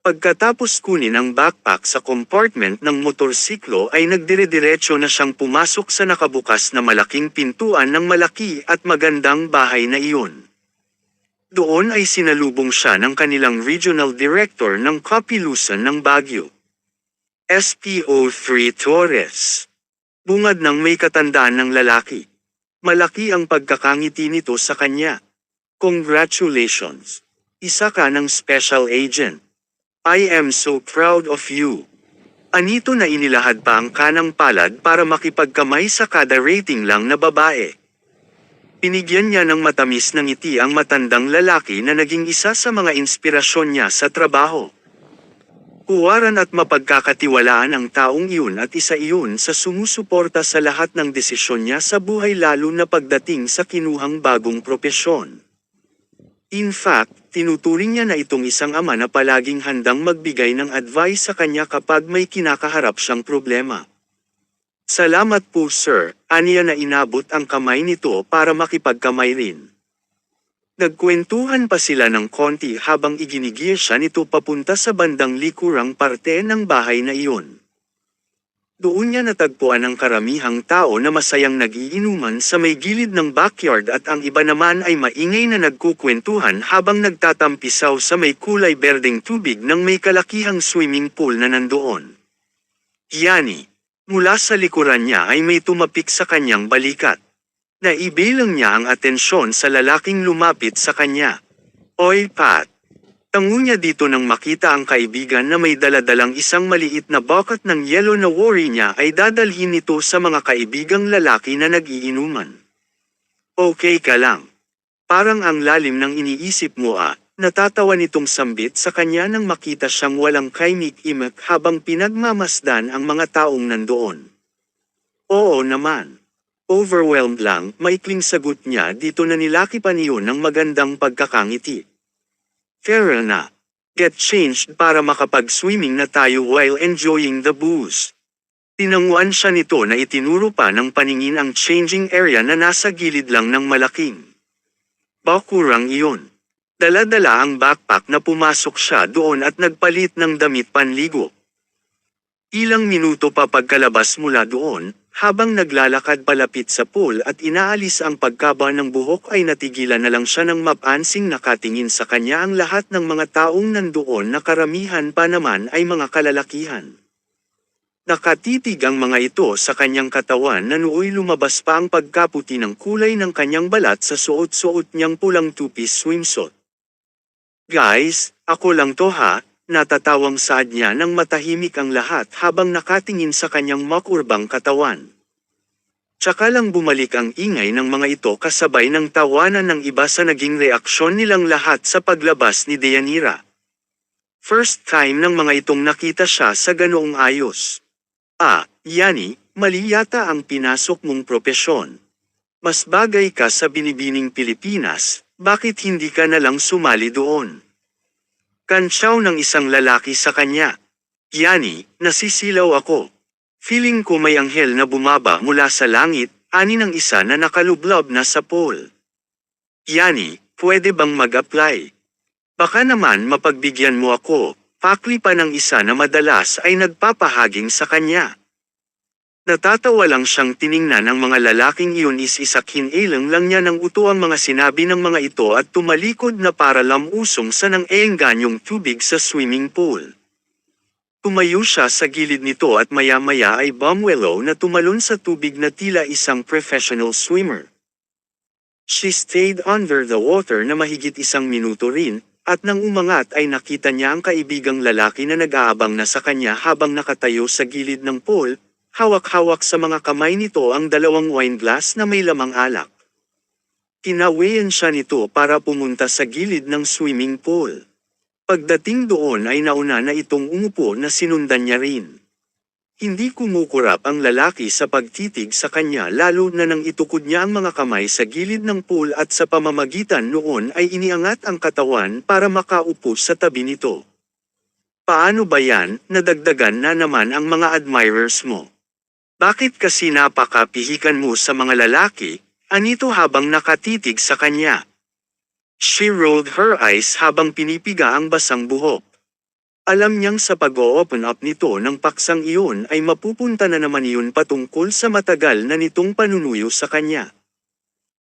Pagkatapos kunin ang backpack sa compartment ng motorsiklo ay nagdire-diretso na siyang pumasok sa nakabukas na malaking pintuan ng malaki at magandang bahay na iyon. Doon ay sinalubong siya ng kanilang regional director ng Kapilusan ng Baguio. SPO3 Torres. Bungad ng may katandaan ng lalaki. Malaki ang pagkakangiti nito sa kanya. Congratulations! Isa ka ng special agent. I am so proud of you. Anito na inilahad pa ang kanang palad para makipagkamay sa kada rating lang na babae. Pinigyan niya ng matamis ng ngiti ang matandang lalaki na naging isa sa mga inspirasyon niya sa trabaho. Huwaran at mapagkakatiwalaan ang taong iyon at isa iyon sa sumusuporta sa lahat ng desisyon niya sa buhay lalo na pagdating sa kinuhang bagong propesyon. In fact, tinuturing niya na itong isang ama na palaging handang magbigay ng advice sa kanya kapag may kinakaharap siyang problema. Salamat po sir, aniya na inabot ang kamay nito para makipagkamay rin. Nagkwentuhan pa sila ng konti habang iginigil siya nito papunta sa bandang likurang parte ng bahay na iyon. Doon niya natagpuan ang karamihang tao na masayang nagiinuman sa may gilid ng backyard at ang iba naman ay maingay na nagkukwentuhan habang nagtatampisaw sa may kulay berdeng tubig ng may kalakihang swimming pool na nandoon. Yani, mula sa likuran niya ay may tumapik sa kanyang balikat. Naibilang niya ang atensyon sa lalaking lumapit sa kanya. Oy Pat! Tango niya dito nang makita ang kaibigan na may daladalang isang maliit na bucket ng yelo na worry niya ay dadalhin nito sa mga kaibigang lalaki na nagiinuman. Okay ka lang. Parang ang lalim ng iniisip mo natatawa nitong sambit sa kanya nang makita siyang walang kaimik-imik habang pinagmamasdan ang mga taong nandoon. Oo naman. Overwhelmed lang, maikling sagot niya dito na nilakipan iyon ng magandang pagkakangiti. Fair na. Get changed para makapag-swimming na tayo while enjoying the booze. Tinanguan siya nito na itinuro pa ng paningin ang changing area na nasa gilid lang ng malaking bakurang iyon. Dala-dala ang backpack na pumasok siya doon at nagpalit ng damit panligo. Ilang minuto pa pagkalabas mula doon, habang naglalakad palapit sa pool at inaalis ang pagkaba ng buhok ay natigilan na lang siya ng mapansing nakatingin sa kanya ang lahat ng mga taong nandoon na karamihan pa naman ay mga kalalakihan. Nakatitig ang mga ito sa kanyang katawan na nooy lumabas pa ang pagkaputi ng kulay ng kanyang balat sa suot-suot niyang pulang two-piece swimsuit. Guys, ako lang to ha, natatawang saad niya nang matahimik ang lahat habang nakatingin sa kanyang makurbang katawan. Tsaka lang bumalik ang ingay ng mga ito kasabay ng tawanan ng iba sa naging reaksyon nilang lahat sa paglabas ni Deyanira. First time ng mga itong nakita siya sa ganoong ayos. Yani, mali yata ang pinasok mong propesyon. Mas bagay ka sa binibining Pilipinas, bakit hindi ka nalang sumali doon? Kantsaw ng isang lalaki sa kanya. Yani, nasisilaw ako. Feeling ko may anghel na bumaba mula sa langit, ani ng isa na nakalublob na sa pole. Yani, pwede bang mag-apply? Baka naman mapagbigyan mo ako, pakli pa ng isa na madalas ay nagpapahaging sa kanya. Natatawa lang siyang tiningnan ng mga lalaking iyon is-isakin-ilang lang niya ng uto ang mga sinabi ng mga ito at tumalikod na para lamusong sa nang eenganyong tubig sa swimming pool. Tumayo siya sa gilid nito at maya-maya ay bumwelo na tumalon sa tubig na tila isang professional swimmer. She stayed under the water na mahigit 1 minuto rin, at nang umangat ay nakita niya ang kaibigang lalaki na nag-aabang na sa kanya habang nakatayo sa gilid ng pool, hawak-hawak sa mga kamay nito ang 2 wine glass na may lamang alak. Tinawian siya nito para pumunta sa gilid ng swimming pool. Pagdating doon ay nauna na itong umupo na sinundan niya rin. Hindi kumukurap ang lalaki sa pagtitig sa kanya lalo na nang itukod niya ang mga kamay sa gilid ng pool at sa pamamagitan noon ay iniangat ang katawan para makaupo sa tabi nito. Paano ba yan, nadagdagan na naman ang mga admirers mo? Bakit kasi napakapihikan mo sa mga lalaki, anito habang nakatitig sa kanya? She rolled her eyes habang pinipiga ang basang buhok. Alam niyang sa pag-o-open up nito ng paksang iyon ay mapupunta na naman iyon patungkol sa matagal na nitong panunuyo sa kanya.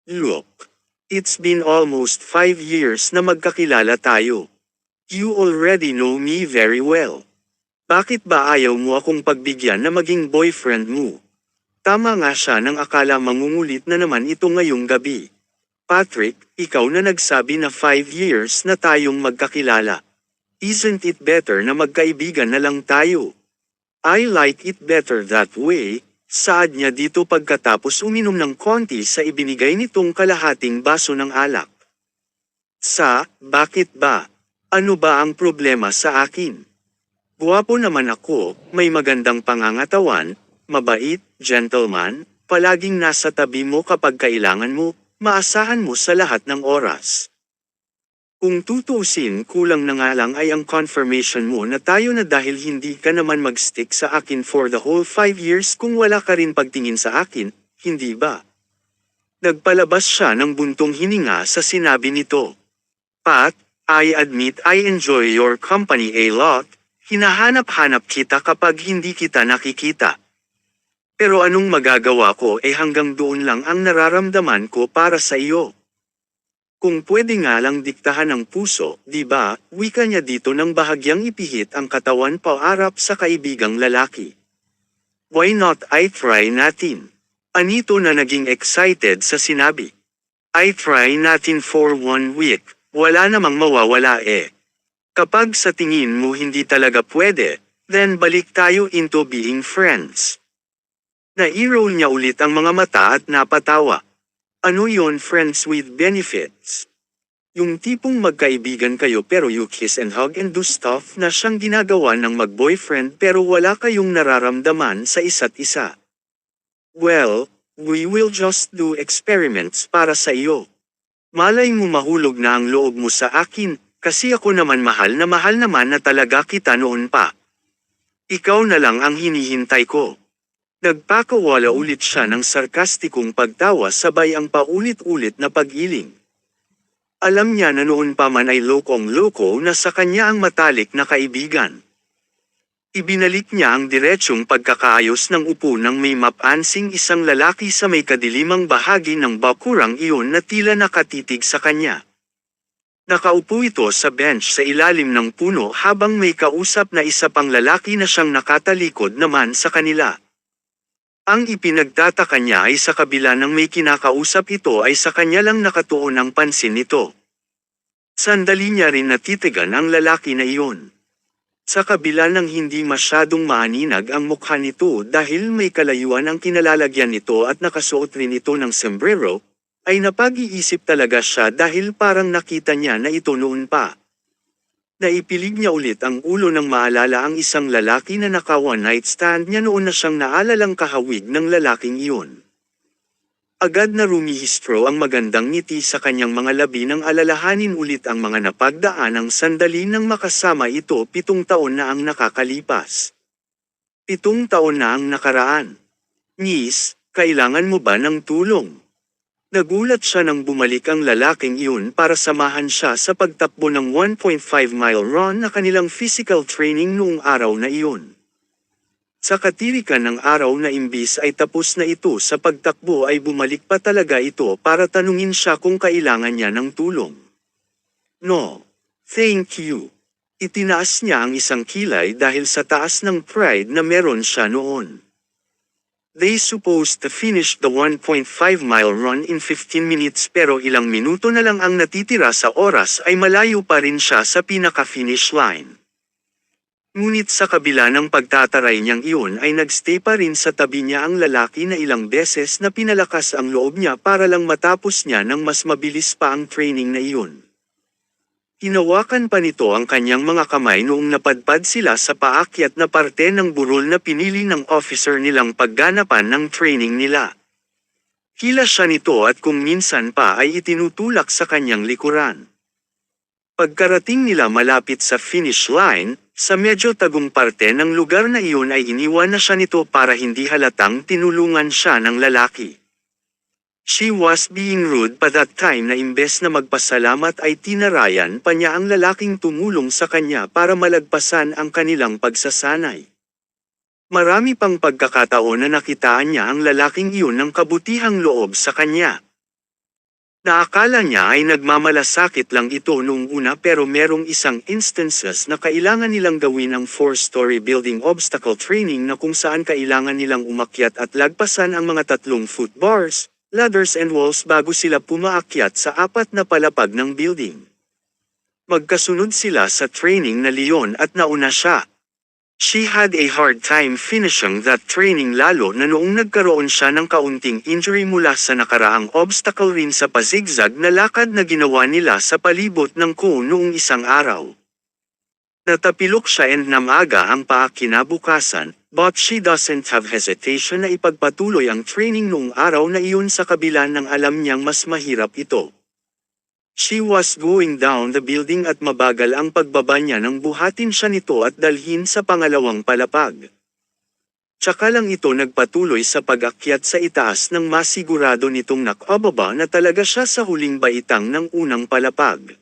Look, it's been almost 5 years na magkakilala tayo. You already know me very well. Bakit ba ayaw mo akong pagbigyan na maging boyfriend mo? Tama nga siya nang akala mangungulit na naman ito ngayong gabi. Patrick, ikaw na nagsabi na 5 years na tayong magkakilala. Isn't it better na magkaibigan na lang tayo? I like it better that way, saad niya dito pagkatapos uminom ng konti sa ibinigay nitong kalahating baso ng alak. Bakit ba? Ano ba ang problema sa akin? Guwapo naman ako, may magandang pangangatawan, mabait, gentleman, palaging nasa tabi mo kapag kailangan mo, maasahan mo sa lahat ng oras. Kung tutuusin kulang na nga lang ay ang confirmation mo na tayo na dahil hindi ka naman mag-stick sa akin for the whole 5 years kung wala ka rin pagtingin sa akin, hindi ba? Nagpalabas siya ng buntong hininga sa sinabi nito. Pat, I admit I enjoy your company a lot, hinahanap-hanap kita kapag hindi kita nakikita. Pero anong magagawa ko hanggang doon lang ang nararamdaman ko para sa iyo. Kung pwede nga lang diktahan ng puso, di ba, wika niya dito nang bahagyang ipihit ang katawan paarap sa kaibigang lalaki. Why not I try natin? Anito na naging excited sa sinabi. I try natin for 1 week, wala namang mawawala Kapag sa tingin mo hindi talaga pwede, then balik tayo into being friends. Na-roll niya ulit ang mga mata at napatawa. Ano yon friends with benefits? Yung tipong magkaibigan kayo pero you kiss and hug and do stuff na siyang ginagawa ng mag-boyfriend pero wala kayong nararamdaman sa isa't isa. Well, we will just do experiments para sa iyo. Malay mo mahulog na ang loob mo sa akin, kasi ako naman mahal naman na talaga kita noon pa. Ikaw na lang ang hinihintay ko. Nagpakawala ulit siya ng sarkastikong pagtawa sabay ang paulit-ulit na pag-iling. Alam niya na noon pa man ay lokong-loko na sa kanya ang matalik na kaibigan. Ibinalik niya ang diretsyong pagkakaayos ng upo ng may mapansing isang lalaki sa may kadilimang bahagi ng bakurang iyon na tila nakatitig sa kanya. Nakaupo ito sa bench sa ilalim ng puno habang may kausap na isa pang lalaki na siyang nakatalikod naman sa kanila. Ang ipinagtataka niya ay sa kabila ng may kinakausap ito ay sa kanya lang nakatuon ang pansin nito. Sandali niya rin natitigan ang lalaki na iyon. Sa kabila ng hindi masyadong maaninag ang mukha nito dahil may kalayuan ang kinalalagyan nito at nakasuot rin ito ng sombrero, ay napag-iisip talaga siya dahil parang nakita niya na ito noon pa. Naipilig niya ulit ang ulo nang maalala ang isang lalaki na naka-one night stand niya noon na siyang naalalang kahawig ng lalaking iyon. Agad na rumihistro ang magandang ngiti sa kanyang mga labi nang alalahanin ulit ang mga napagdaanang sandali nang makasama ito 7 taon na ang nakakalipas. 7 taon na ang nakaraan. Miss, kailangan mo ba ng tulong? Nagulat siya nang bumalik ang lalaking iyon para samahan siya sa pagtakbo ng 1.5-mile run na kanilang physical training noong araw na iyon. Sa katirikan ng araw na imbis ay tapos na ito sa pagtakbo ay bumalik pa talaga ito para tanungin siya kung kailangan niya ng tulong. No. Thank you. Itinaas niya ang isang kilay dahil sa taas ng pride na meron siya noon. They supposed to finish the 1.5-mile run in 15 minutes pero ilang minuto na lang ang natitira sa oras ay malayo pa rin siya sa pinaka-finish line. Ngunit sa kabila ng pagtataray niyang iyon ay nagstay pa rin sa tabi niya ang lalaki na ilang beses na pinalakas ang loob niya para lang matapos niya ng mas mabilis pa ang training na iyon. Hinawakan pa nito ang kanyang mga kamay noong napadpad sila sa paakyat na parte ng burol na pinili ng officer nilang pagganapan ng training nila. Hila siya nito at kung minsan pa ay itinutulak sa kanyang likuran. Pagkarating nila malapit sa finish line, sa medyo tagong parte ng lugar na iyon ay iniwan na siya nito para hindi halatang tinulungan siya ng lalaki. She was being rude pa that time na imbes na magpasalamat ay tinarayan pa niya ang lalaking tumulong sa kanya para malagpasan ang kanilang pagsasanay. Marami pang pagkakataon na nakitaan niya ang lalaking iyon ng kabutihang loob sa kanya. Naakala niya ay nagmamalasakit lang ito noong una pero merong isang instances na kailangan nilang gawin ang 4-story building obstacle training na kung saan kailangan nilang umakyat at lagpasan ang mga 3-foot bars, ladders and walls bago sila pumaakyat sa 4 na palapag ng building. Magkasunod sila sa training na leon at nauna siya. She had a hard time finishing that training lalo na noong nagkaroon siya ng kaunting injury mula sa nakaraang obstacle rin sa pazigzag na lakad na ginawa nila sa palibot ng cone noong isang araw. Natapilok siya and namaga ang paa kinabukasan, but she doesn't have hesitation na ipagpatuloy ang training noong araw na iyon sa kabila ng alam niyang mas mahirap ito. She was going down the building at mabagal ang pagbaba niya nang buhatin siya nito at dalhin sa pangalawang palapag. Tsaka lang ito nagpatuloy sa pag-akyat sa itaas nang masigurado nitong nakababa na talaga siya sa huling baitang ng unang palapag.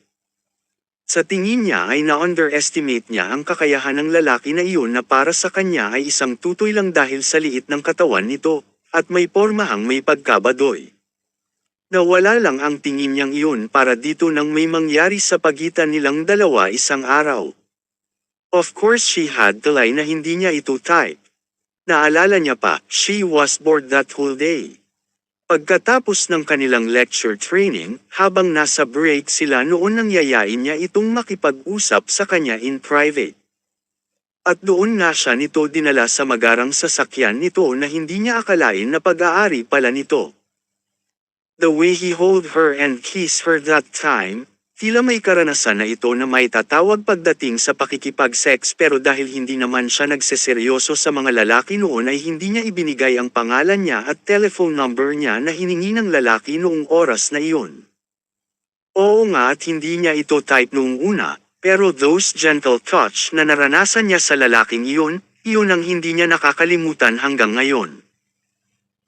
Sa tingin niya ay na-underestimate niya ang kakayahan ng lalaki na iyon na para sa kanya ay isang tutoy lang dahil sa liit ng katawan nito, at may pormahang may pagkabadoy. Nawala lang ang tingin niyang iyon para dito nang may mangyari sa pagitan nilang dalawa isang araw. Of course she had to lie na hindi niya ito type. Naalala niya pa, she was bored that whole day. Pagkatapos ng kanilang lecture training, habang nasa break sila noon nang yayain niya itong makipag-usap sa kanya in private. At doon nga siya nito dinala sa magarang sasakyan nito na hindi niya akalain na pag-aari pala nito. The way he hold her and kiss her that time, tila may karanasan na ito na may tatawag pagdating sa pakikipag-sex pero dahil hindi naman siya nagseseryoso sa mga lalaki noon ay hindi niya ibinigay ang pangalan niya at telephone number niya na hiningi ng lalaki noong oras na iyon. Oo nga at hindi niya ito type noong una, pero those gentle touch na naranasan niya sa lalaking iyon, iyon ang hindi niya nakakalimutan hanggang ngayon.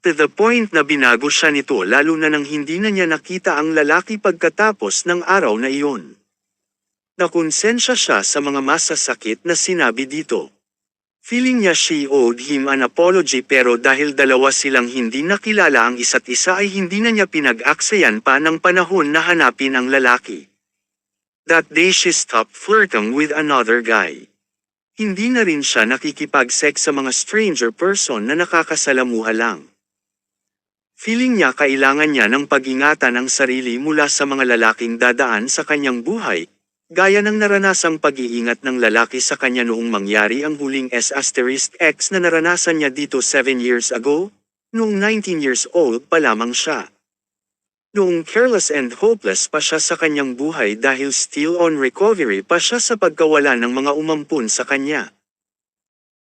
To the point na binago siya nito lalo na nang hindi na niya nakita ang lalaki pagkatapos ng araw na iyon. Nakonsensya siya sa mga masasakit na sinabi dito. Feeling niya she owed him an apology pero dahil dalawa silang hindi nakilala ang isa't isa ay hindi na niya pinag-aksayan pa ng panahon na hanapin ang lalaki. That day she stopped flirting with another guy. Hindi na rin siya nakikipag-sex sa mga stranger person na nakakasalamuha lang. Feeling niya kailangan niya ng pag-ingatan ang sarili mula sa mga lalaking dadaan sa kanyang buhay, gaya ng naranasang pag-iingat ng lalaki sa kanya noong mangyari ang huling S*X na naranasan niya dito 7 years ago, noong 19 years old pa lamang siya. Noong careless and hopeless pa siya sa kanyang buhay dahil still on recovery pa siya sa pagkawala ng mga umampun sa kanya.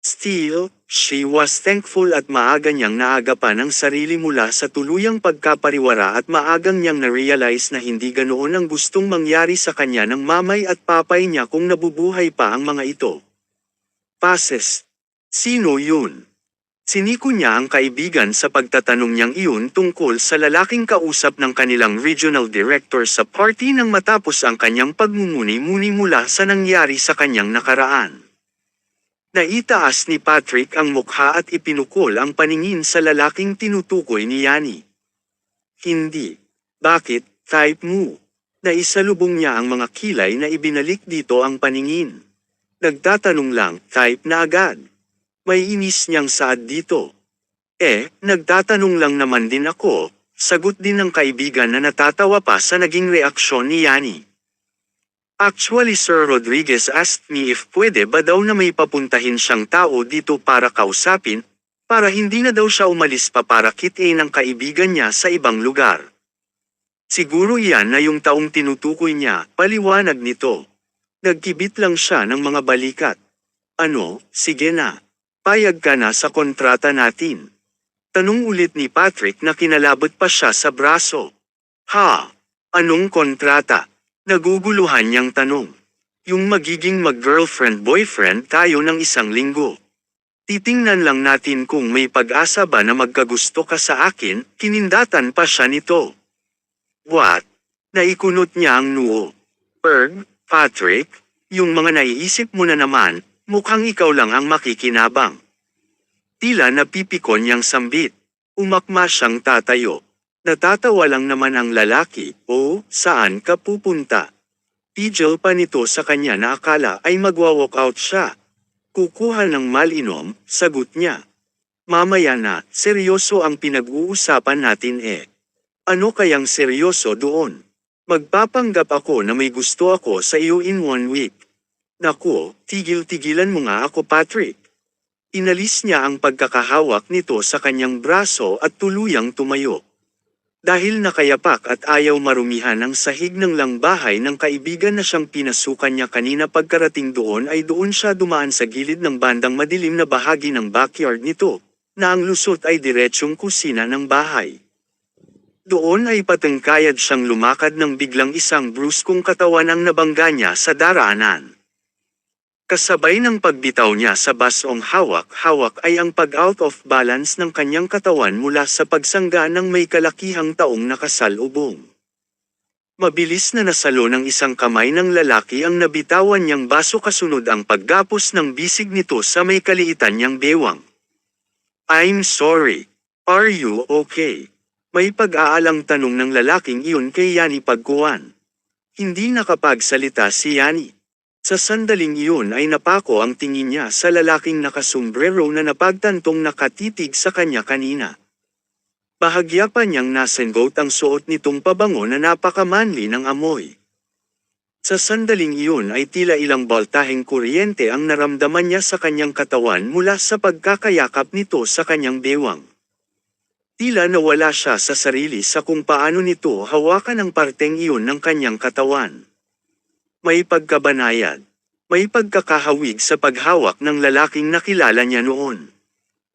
Still, she was thankful at maaga niyang naagapan ang sarili mula sa tuluyang pagkapariwara at maagang niyang na-realize na hindi ganoon ang gustong mangyari sa kanya ng mamay at papay niya kung nabubuhay pa ang mga ito. Passes. Sino yun? Siniko niya ang kaibigan sa pagtatanong niyang iyon tungkol sa lalaking kausap ng kanilang regional director sa party nang matapos ang kanyang pagmumuni-muni mula sa nangyari sa kanyang nakaraan. Naitaas ni Patrick ang mukha at ipinukol ang paningin sa lalaking tinutukoy ni Yani. Hindi. Bakit, type mo? Naisalubong niya ang mga kilay na ibinalik dito ang paningin. Nagtatanong lang, type na agad. May inis niyang saad dito. Nagtatanong lang naman din ako, sagot din ng kaibigan na natatawa pa sa naging reaksyon ni Yani. Actually Sir Rodriguez asked me if pwede ba daw na may papuntahin siyang tao dito para kausapin, para hindi na daw siya umalis pa para kitain ng kaibigan niya sa ibang lugar. Siguro yan na yung taong tinutukoy niya, paliwanag nito. Nagkibit lang siya ng mga balikat. Ano, sige na. Payag ka na sa kontrata natin. Tanong ulit ni Patrick na kinalabot pa siya sa braso. Ha? Anong kontrata? Naguguluhan niyang tanong. Yung magiging mag-girlfriend-boyfriend tayo ng 1 linggo. Titingnan lang natin kung may pag-asa ba na magkagusto ka sa akin, kinindatan pa siya nito. What? Naikunot niya ang noo. Patrick, yung mga naiisip mo na naman, mukhang ikaw lang ang makikinabang. Tila napipikon niyang sambit. Umakma siyang tatayo. Natatawa lang naman ang lalaki, saan ka pupunta? Pigil pa nito sa kanya na akala ay magwa-walk out siya. Kukuha ng malinom, sagot niya. Mamaya na, seryoso ang pinag-uusapan natin Ano kayang seryoso doon? Magpapanggap ako na may gusto ako sa iyo in 1 week. Naku, tigil-tigilan mo nga ako Patrick. Inalis niya ang pagkakahawak nito sa kanyang braso at tuluyang tumayo. Dahil nakayapak at ayaw marumihan ang sahig ng langbahay ng kaibigan na siyang pinasukan niya kanina pagkarating doon ay doon siya dumaan sa gilid ng bandang madilim na bahagi ng backyard nito, na ang lusot ay diretsyong kusina ng bahay. Doon ay patengkayad siyang lumakad nang biglang isang bruskong katawan ang nabangga niya sa daraanan. Kasabay ng pagbitaw niya sa basong hawak-hawak ay ang pag-out of balance ng kanyang katawan mula sa pagsangga ng may kalakihang taong nakasalubong. Mabilis na nasalo ng isang kamay ng lalaki ang nabitawan niyang baso kasunod ang paggapos ng bisig nito sa may kaliitan niyang bewang. I'm sorry. Are you okay? May pag-aalang tanong ng lalaking iyon kay Yani pagkuhan. Hindi nakapagsalita si Yani. Sa sandaling iyon ay napako ang tingin niya sa lalaking nakasombrero na napagtantong nakatitig sa kanya kanina. Bahagya pa niyang nasenggot ang suot nitong pabango na napakamanli ng amoy. Sa sandaling iyon ay tila ilang boltaheng kuryente ang naramdaman niya sa kanyang katawan mula sa pagkakayakap nito sa kanyang bewang. Tila nawala siya sa sarili sa kung paano nito hawakan ang parteng iyon ng kanyang katawan. May pagkabanayad. May pagkakahawig sa paghawak ng lalaking nakilala niya noon.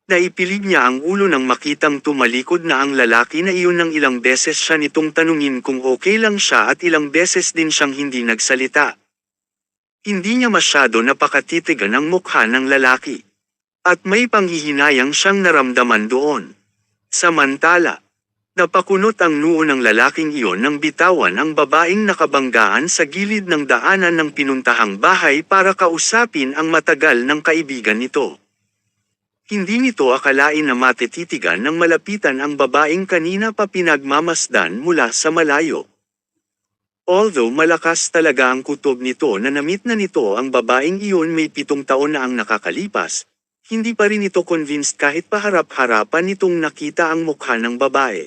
Naipilig niya ang ulo nang makitang tumalikod na ang lalaki na iyon ng ilang beses siya nitong tanungin kung okay lang siya at ilang beses din siyang hindi nagsalita. Hindi niya masyado napakatitigan ang mukha ng lalaki. At may panghihinayang siyang naramdaman doon. Samantala, napakunot ang noo ng lalaking iyon nang bitawan ang babaeng nakabanggaan sa gilid ng daanan ng pinuntahang bahay para kausapin ang matagal ng kaibigan nito. Hindi nito akalain na matititigan ng malapitan ang babaeng kanina pa pinagmamasdan mula sa malayo. Although malakas talaga ang kutob nito na namit na nito ang babaeng iyon may 7 taon na ang nakakalipas, hindi pa rin ito convinced kahit paharap-harapan nitong nakita ang mukha ng babae.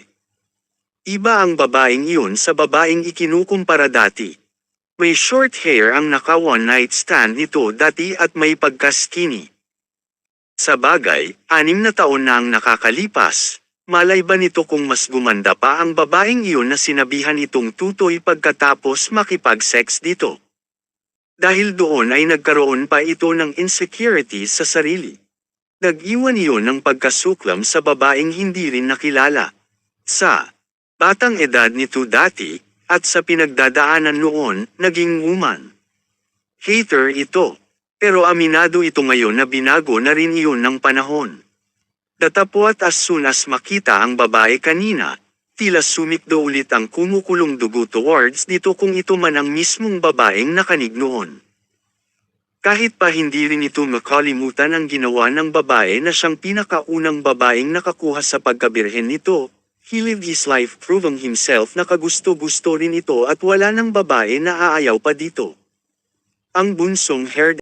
Iba ang babaeng iyon sa babaeng ikinukumpara dati. May short hair ang naka one night stand nito dati at may pagka-skinny. Sa bagay, 6 na taon na ang nakakalipas. Malay ba nito kung mas gumanda pa ang babaeng iyon na sinabihan itong tutoy pagkatapos makipag-sex dito? Dahil doon ay nagkaroon pa ito ng insecurity sa sarili. Nag-iwan iyon ng pagkasuklam sa babaeng hindi rin nakilala. Sa batang edad nito dati, at sa pinagdadaanan noon, naging woman. Hater ito. Pero aminado ito ngayon na binago na rin iyon ng panahon. Datapwat as soon as makita ang babae kanina, tila sumikdo ulit ang kumukulong dugo towards dito kung ito man ang mismong babaeng nakanig noon. Kahit pa hindi rin ito makalimutan ang ginawa ng babae na siyang pinakaunang babaeng nakakuha sa pagkabirhen nito, he lived his life proving himself na kagusto-gusto rin ito at wala ng babae na aayaw pa dito. Ang bunsong hair